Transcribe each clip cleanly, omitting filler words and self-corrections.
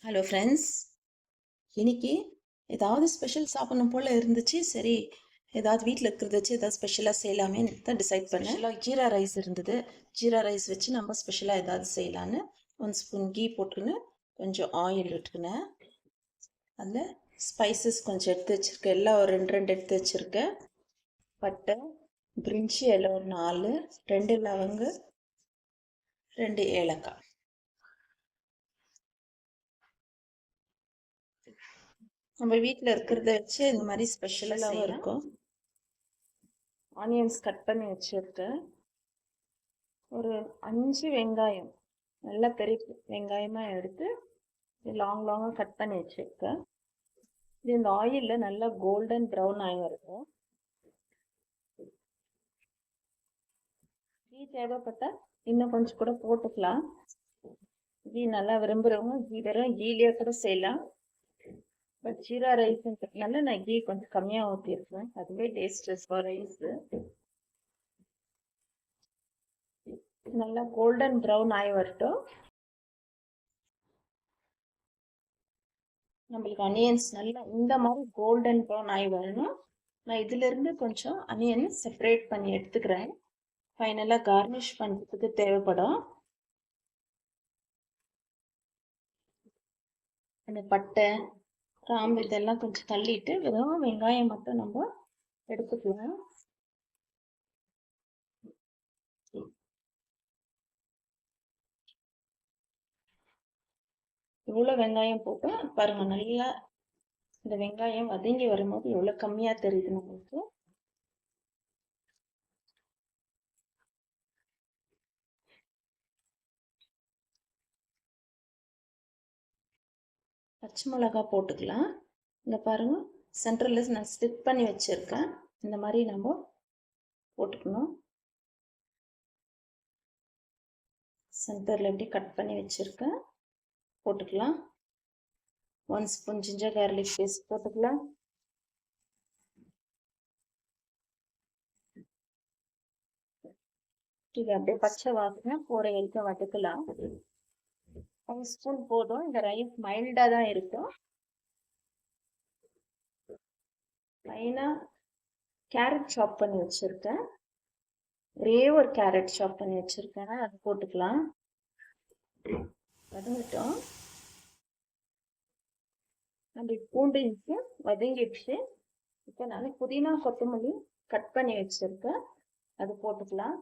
Hello friends, இன்னைக்கு ஏதாவது special சாப்பிடணும் போல் இருந்துச்சு. சரி, ஏதாவது வீட்டில் இருக்கிறத வச்சு ஏதாவது ஸ்பெஷலாக செய்யலாமேன்னு தான் டிசைட் பண்ணேன். ஜீரா ரைஸ் இருந்தது. ஜீரா ரைஸ் வச்சு நம்ம ஸ்பெஷலாக ஏதாவது செய்யலான்னு 1 ஸ்பூன் கீ போட்டுக்கின்னு கொஞ்சம் ஆயில் விட்டுக்கினேன். அதில் ஸ்பைசஸ் கொஞ்சம் எடுத்து வச்சுருக்கேன். எல்லாம் ஒரு 2 எடுத்து வச்சுருக்கேன். பட்டை, பிரிஞ்சி இலை ஒரு 4, 2 லவங்கு, 2 ஏலக்காய். நம்ம வீட்டில் இருக்கிறத வச்சு இந்த மாதிரி ஸ்பெஷலாகவும் இருக்கும். ஆனியன்ஸ் கட் பண்ணி வச்சுருக்கேன். ஒரு 5 வெங்காயம், நல்லா பெரிய வெங்காயமாக எடுத்து லாங்காக கட் பண்ணி வச்சுருக்கேன். இது இந்த ஆயிலில் நல்லா கோல்டன் ப்ரௌன் ஆகி இருக்கும். கீ தேவைப்பட்டால் இன்னும் கொஞ்சம் கூட போட்டுக்கலாம். கீ நல்லா விரும்புகிறவங்க வெறும் கீலேயே கூட செய்யலாம். பட் ஜீரா ரைஸ்ன்றதுனால நான் கீ கொஞ்சம் கம்மியாக ஊற்றிருக்கேன். அதுவே டேஸ்ட் ரைஸு நல்லா கோல்டன் ப்ரௌன் ஆகி வரட்டும். நம்மளுக்கு அனியன்ஸ் நல்லா இந்த மாதிரி கோல்டன் ப்ரௌன் ஆகி வரணும். நான் இதிலிருந்து கொஞ்சம் அனியன் செப்பரேட் பண்ணி எடுத்துக்கிறேன். ஃபைனலாக கார்னிஷ் பண்ணுறதுக்கு தேவைப்படும். அந்த பட்டை, கிராம்பு இதெல்லாம் கொஞ்சம் தள்ளிட்டு வெறும் வெங்காயம் மட்டும் நம்ம எடுத்துக்கலாம். இவ்வளோ வெங்காயம் போட்டு பாருங்க, நல்லா இந்த வெங்காயம் வதங்கி வரும்போது எவ்வளோ கம்மியாக தெரியுது நம்மளுக்கு. பச்சை மிளகா போட்டுக்கலாம். இங்கே பாருங்க, சென்டரில் நான் ஸ்டிக் பண்ணி வச்சுருக்கேன். இந்த மாதிரி நம்ம போட்டுக்கணும். சென்டரில் எப்படி கட் பண்ணி வச்சுருக்கேன் போட்டுக்கலாம். 1 ஸ்பூன் ஜிஞ்சர் கார்லிக் பேஸ்ட் போட்டுக்கலாம். இது அப்படியே பச்சை வாசனை போகிற வரைக்கும் வதக்கலாம். 1 ஸ்பூன் போதும். இந்த ரைஸ் மைல்டாக தான் இருக்கும். மெயினாக கேரட் சாப் பண்ணி வச்சுருக்கேன். ஒரே ஒரு கேரட் சாப் பண்ணி வச்சுருக்கேன், அது போட்டுக்கலாம். வதங்கிட்டோம். நம்ம பூண்டு வதங்கிடுச்சு. இப்போ நான் புதினா கொத்தமல்லி கட் பண்ணி வச்சுருக்கேன், அது போட்டுக்கலாம்.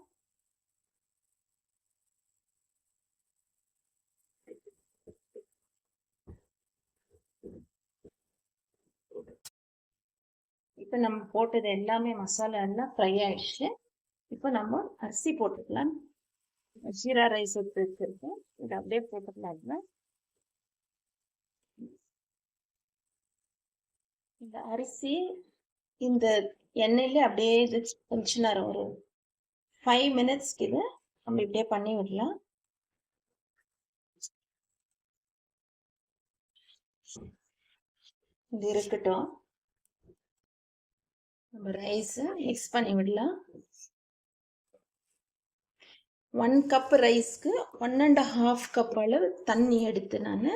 இப்போ நம்ம போட்டது எல்லாமே மசாலா எல்லாம் ஃப்ரை ஆயிடுச்சு. இப்போ நம்ம அரிசி போட்டுக்கலாம். ஜீரா ரைஸ் எடுத்து வச்சிருக்கேன், இதை அப்படியே போட்டுக்கலாம். இந்த அரிசி இந்த எண்ணெயில அப்படியே கொஞ்ச நேரம் ஒரு 5 மினிட்ஸ்க்கு இதை நம்ம இப்படியே பண்ணி விடலாம். இது இருக்கட்டும். நம்ம ரைஸை மிக்ஸ் பண்ணி விடலாம். 1 கப் ரைஸ்க்கு 1.5 கப் அளவு தண்ணி எடுத்து நான்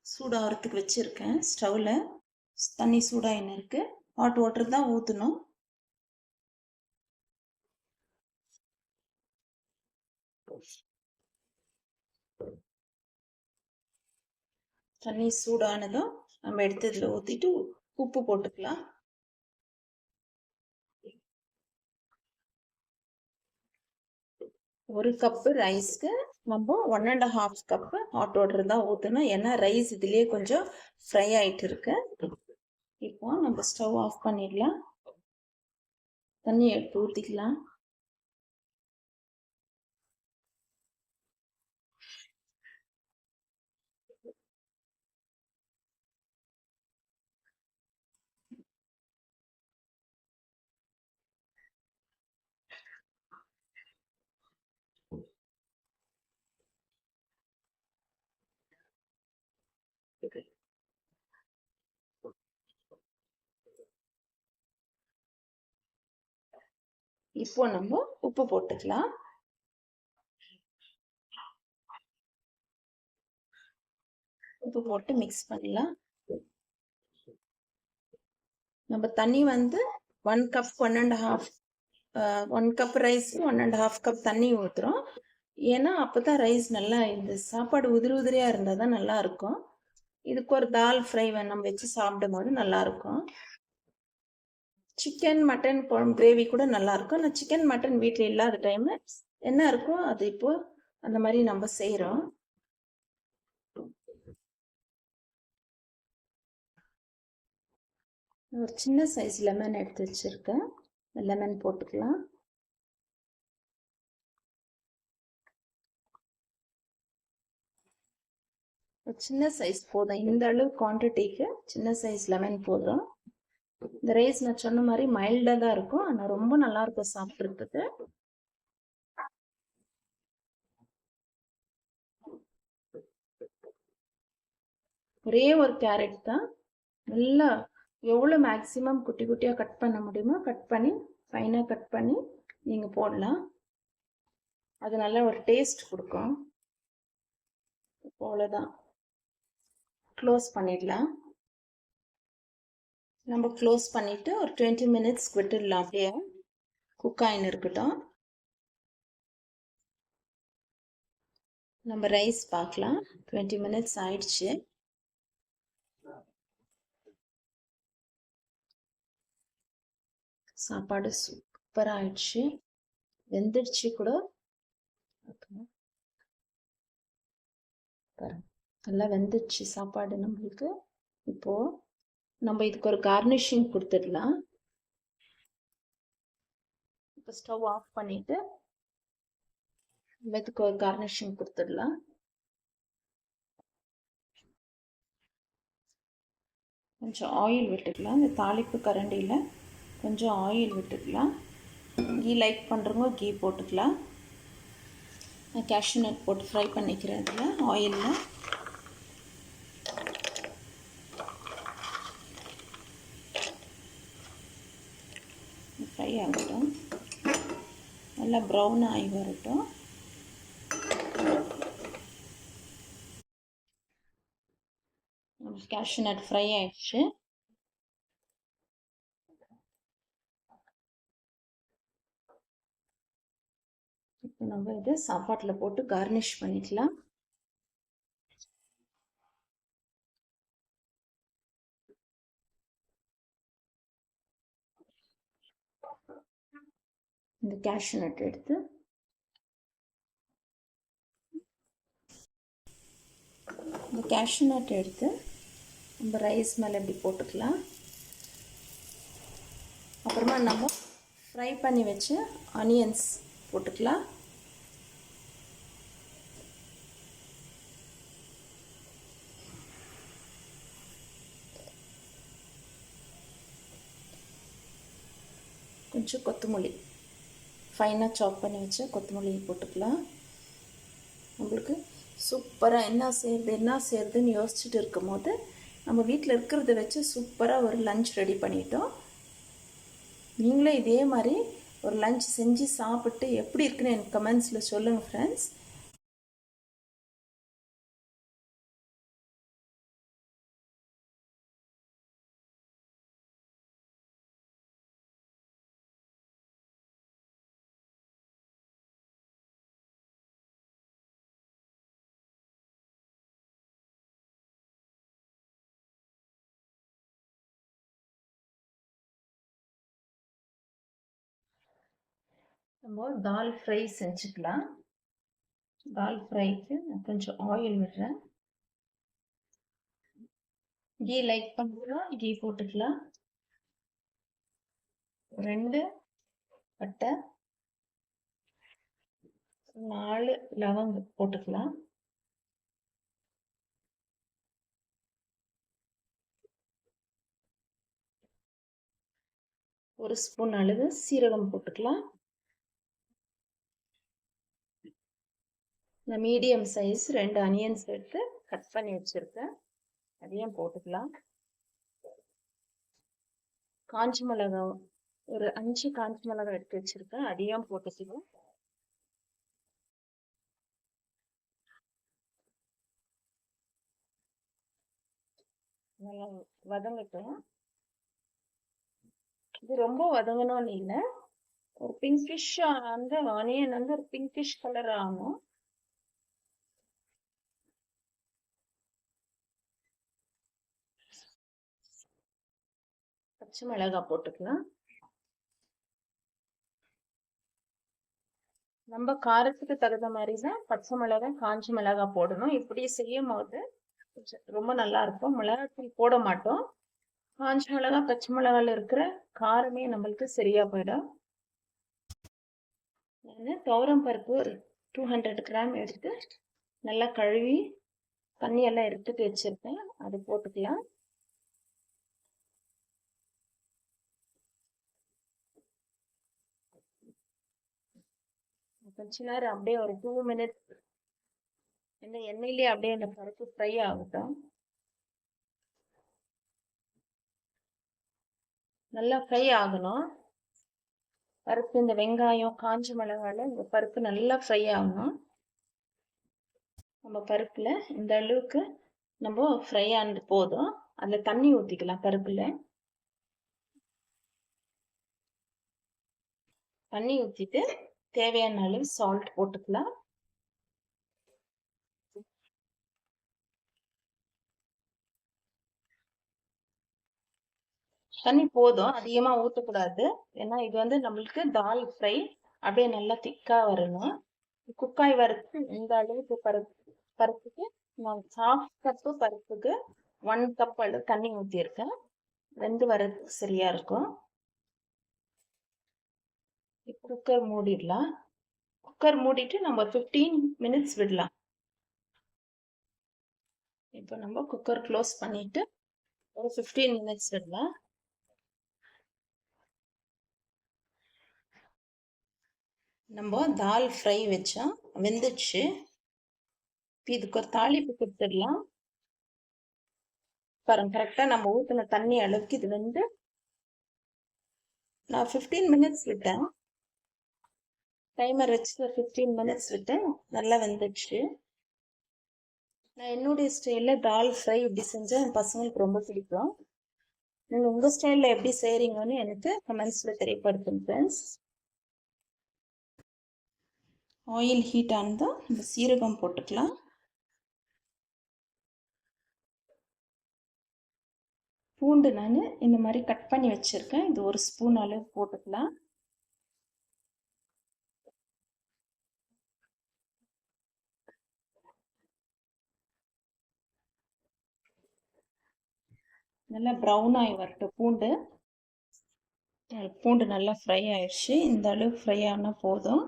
சூடாகிறதுக்கு வச்சுருக்கேன். ஸ்டவ்வில் தண்ணி சூடாகின்னு இருக்கு. ஹாட் வாட்டர் தான் ஊற்றணும். தண்ணி சூடானதும் நம்ம எடுத்து இதில் ஊற்றிட்டு உப்பு போட்டுக்கலாம். ஒரு கப்பு ரைஸ்க்கு நம்ம 1.5 கப்பு ஹாட் வாட்டர் தான் ஊற்றணும். ஏன்னா ரைஸ் இதுலேயே கொஞ்சம் ஃப்ரை ஆகிட்டு இருக்கு. இப்போ நம்ம ஸ்டவ் ஆஃப் பண்ணிடலாம். தண்ணி எடுத்து ஊற்றிக்கலாம். இப்போ நம்ம உப்பு போட்டுக்கலாம். உப்பு போட்டு மிக்ஸ் பண்ணலாம். நம்ம தண்ணி வந்து 1 கப் 1.5 1 கப் ரைஸ்க்கு 1.5 கப் தண்ணி ஊற்றுறோம். ஏன்னா அப்போ தான் ரைஸ் நல்லா இந்த சாப்பாடு உதிரி உதிரியாக இருந்தால் தான் நல்லா இருக்கும். இதுக்கு ஒரு தால் ஃப்ரை நம்ம வச்சு சாப்பிடும் போது நல்லாயிருக்கும். சிக்கன் மட்டன் குழம்பு கிரேவி கூட நல்லாயிருக்கும். நான் சிக்கன் மட்டன் வீட்டில் இல்லாத டைமு என்ன இருக்கோ அது இப்போது அந்த மாதிரி நம்ம செய்கிறோம். ஒரு சின்ன சைஸ் லெமன் எடுத்து வச்சுருக்கேன். லெமன் போட்டுக்கலாம். ஒரு சின்ன சைஸ் போதும். இந்த அளவு குவான்டிட்டிக்கு சின்ன சைஸ் லெமன் போதும். இந்த ரைஸ் நான் சொன்ன மாதிரி மைல்டாக தான் இருக்கும். ஆனால் ரொம்ப நல்லாயிருக்கும் சாப்பிட்றதுக்கு. ஒரே ஒரு கேரட் தான். நல்லா எவ்வளோ மேக்ஸிமம் குட்டி குட்டியாக கட் பண்ண முடியுமோ கட் பண்ணி ஃபைனாக கட் பண்ணி நீங்கள் போடலாம். அது நல்ல ஒரு டேஸ்ட் கொடுக்கும். அவ்வளோதான், க்ளோஸ் பண்ணிடலாம். நம்ம க்ளோஸ் பண்ணிவிட்டு ஒரு 20 மினிட்ஸ் விட்டுடலாம். அப்படியே குக் ஆகின்னு இருக்கட்டும். நம்ம ரைஸ் பார்க்கலாம். 20 மினிட்ஸ் ஆயிடுச்சு. சாப்பாடு சூப்பராக ஆயிடுச்சு, வெந்துடுச்சு கூட. நல்லா வெந்துடுச்சு சாப்பாடு நம்மளுக்கு. இப்போது நம்ம இதுக்கு ஒரு கார்னிஷிங் கொடுத்துடலாம். இப்போ ஸ்டவ் ஆஃப் பண்ணிவிட்டு இதுக்கு ஒரு கார்னிஷிங் கொடுத்துடலாம். கொஞ்சம் ஆயில் விட்டுக்கலாம். இந்த தாளிப்பு கரண்டியில் கொஞ்சம் ஆயில் விட்டுக்கலாம். கீ லைக் பண்ணுறவங்க கீ போட்டுக்கலாம். நான் கேஷ்யூ நட் போட்டு ஃப்ரை பண்ணிக்கிறேன். அதில் ஆயிலில் ஃப்ரை ஆகட்டும். நல்லா ப்ரௌன் ஆகி வரட்டும். கேஷ்யூ நட் ஃப்ரை ஆயிடுச்சு. இப்போ நம்ம இதை சாப்பாட்டில் போட்டு கார்னிஷ் பண்ணிக்கலாம். இந்த கேஷ்யூ நட் எடுத்து நம்ம ரைஸ் மேலே இப்படி போட்டுக்கலாம். அப்புறமா நம்ம ஃப்ரை பண்ணி வச்சு ஆனியன்ஸ் போட்டுக்கலாம். கொஞ்சம் கொத்தமல்லி ஃபைனாக சாப் பண்ணி வச்சு கொத்தமல்லி போட்டுக்கலாம். நம்மளுக்கு சூப்பராக என்ன செய்யறதுன்னு யோசிச்சுட்டு இருக்கும் போது நம்ம வீட்டில் இருக்கிறத வச்சு சூப்பராக ஒரு லஞ்ச் ரெடி பண்ணிட்டோம். நீங்களும் இதே மாதிரி ஒரு லஞ்ச் செஞ்சு சாப்பிட்டு எப்படி இருக்குன்னு எனக்கு கமெண்ட்ஸில் சொல்லுங்கள் ஃப்ரெண்ட்ஸ். நம்ம தால் ஃப்ரை செஞ்சுக்கலாம். தால் ஃப்ரைக்கு நான் கொஞ்சம் ஆயில் விடுறேன். கீ லைக் பண்ணுறோம், கீ போட்டுக்கலாம். 2 பட்டை, 4 லவங்கம் போட்டுக்கலாம். ஒரு ஸ்பூன் அளவு சீரகம் போட்டுக்கலாம். நான் மீடியம் சைஸ் 2 அனியன்ஸ் எடுத்து கட் பண்ணி வச்சுருக்கேன், அதையும் போட்டுக்கலாம். காஞ்ச மிளகா ஒரு 5 காஞ்ச மிளகா எடுத்து வச்சுருக்கேன், அதையும் போட்டுக்கலாம். நல்லா வதங்கட்டும். இது ரொம்ப வதங்கணும்னு இல்லை, ஒரு பிங்கிஷ் அந்த ஆனியன் வந்து ஒரு பிங்கிஷ் கலர் ஆகணும். பச்சை மிளகாய் போட்டுக்கலாம். நம்ம காரத்துக்கு தகுந்த மாதிரி தான் பச்சை மிளகாய் காஞ்ச மிளகாய் போடணும். இப்படி செய்யும் போது ரொம்ப நல்லா இருக்கும். மிளகாத்தூள் போட மாட்டோம். காஞ்ச மிளகாய் பச்சை மிளகாயில் இருக்கிற காரமே நம்மளுக்கு சரியா போயிடும். நான் துவரம் பருப்பு ஒரு 200 கிராம் எடுத்து நல்லா கழுவி தண்ணியெல்லாம் எடுத்துட்டு வச்சிருக்கேன். அது போட்டுக்கலாம். கொஞ்ச நேரம் அப்படியே ஒரு 2 மினிட்ஸ் இந்த எண்ணெயிலே அப்படியே இந்த பருப்பு ஃப்ரை ஆகட்டும். நல்லா ஃப்ரை ஆகணும். பருப்பு இந்த வெங்காயம் காஞ்ச மிளகால இந்த பருப்பு நல்லா ஃப்ரை ஆகணும். நம்ம பருப்புல இந்த அளவுக்கு நம்ம ஃப்ரை ஆனது போதும். அதில் தண்ணி ஊற்றிக்கலாம். பருப்புல தண்ணி ஊற்றிட்டு தேவையான அளவு சால்ட் போட்டுக்கலாம். தண்ணி போதும், அதிகமா ஊற்றக்கூடாது. ஏன்னா இது வந்து நம்மளுக்கு தால் ஃப்ரை அப்படியே நல்லா திக்கா வரணும். குக்காய் வறுத்து இந்த அளவுக்கு பருப்புக்கு நான் 1/2 கப்பு பருப்புக்கு 1 கப் அளவு தண்ணி ஊற்றிருக்கேன். வெந்து வரதுக்கு சரியா இருக்கும். குக்கர் மூடிடலாம். குக்கர் மூடிட்டு நம்ம 15 மினிட்ஸ் விடலாம். இப்போ நம்ம குக்கர் க்ளோஸ் பண்ணிட்டு ஒரு 15 மினிட்ஸ் விடலாம். நம்ம தால் ஃப்ரை வச்சோம், வெந்துச்சு. இதுக்கு ஒரு தாளிப்பு கொடுத்துடலாம். பாருங்க, கரெக்டாக நம்ம ஊற்றின தண்ணி அளவுக்கு இது வந்து நான் 15 மினிட்ஸ் விட்டேன். டைமர் வச்சு 15 மினிட்ஸ் விட்டேன். நல்லா வெந்துச்சு. நான் என்னுடைய ஸ்டைலில் தால் ஃப்ரை இப்படி செஞ்சால் என் பசங்களுக்கு ரொம்ப பிடிக்கும். நீங்கள் உங்கள் ஸ்டைலில் எப்படி செய்கிறீங்கன்னு எனக்கு கமெண்ட்ஸில் தெரியப்படுத்துங்க ஃப்ரெண்ட்ஸ். ஆயில் ஹீட் ஆனதும் நம்ம சீரகம் போட்டுக்கலாம். பூண்டு நான் இந்த மாதிரி கட் பண்ணி வச்சுருக்கேன். இது 1 ஸ்பூன் அளவு போட்டுக்கலாம். நல்லா ப்ரௌன் ஆகி வரட்டும் பூண்டு. பூண்டு நல்லா ஃப்ரை ஆயிடுச்சு. இந்த அளவு ஃப்ரை ஆனால் போதும்.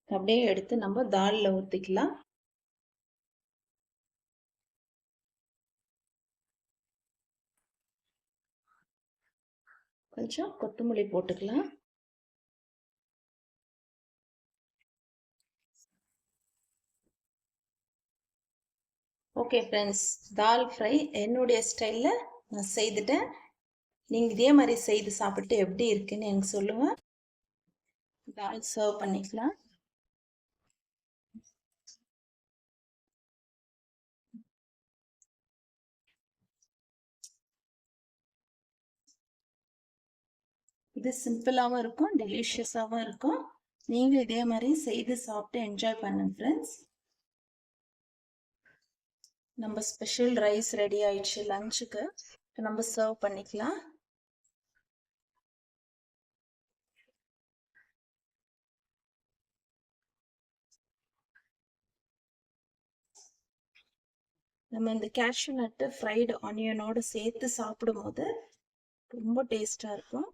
அப்படியே எடுத்து நம்ம தாலில் ஊற்றிக்கலாம். கொஞ்சம் கொத்தமல்லி போட்டுக்கலாம். ஓகே ஃப்ரெண்ட்ஸ், தால் ஃப்ரை என்னுடைய ஸ்டைலில் நான் செய்துட்டேன். நீங்கள் இதே மாதிரி செய்து சாப்பிட்டு எப்படி இருக்குன்னு எனக்கு சொல்லுங்கள். தால் சர்வ் பண்ணிக்கலாம். இது சிம்பிளாகவும் இருக்கும், டெலிஷியஸாகவும் இருக்கும். நீங்களும் இதே மாதிரி செய்து சாப்பிட்டு என்ஜாய் பண்ணுங்க ஃப்ரெண்ட்ஸ். நம்ம ஸ்பெஷல் ரைஸ் ரெடி ஆயிடுச்சு லஞ்சுக்கு. நம்ம சர்வ் பண்ணிக்கலாம். நம்ம இந்த கேஷ்யூ நட்டு ஃப்ரைடு ஆனியனோடு சேர்த்து சாப்பிடும் போது ரொம்ப டேஸ்டாக இருக்கும்.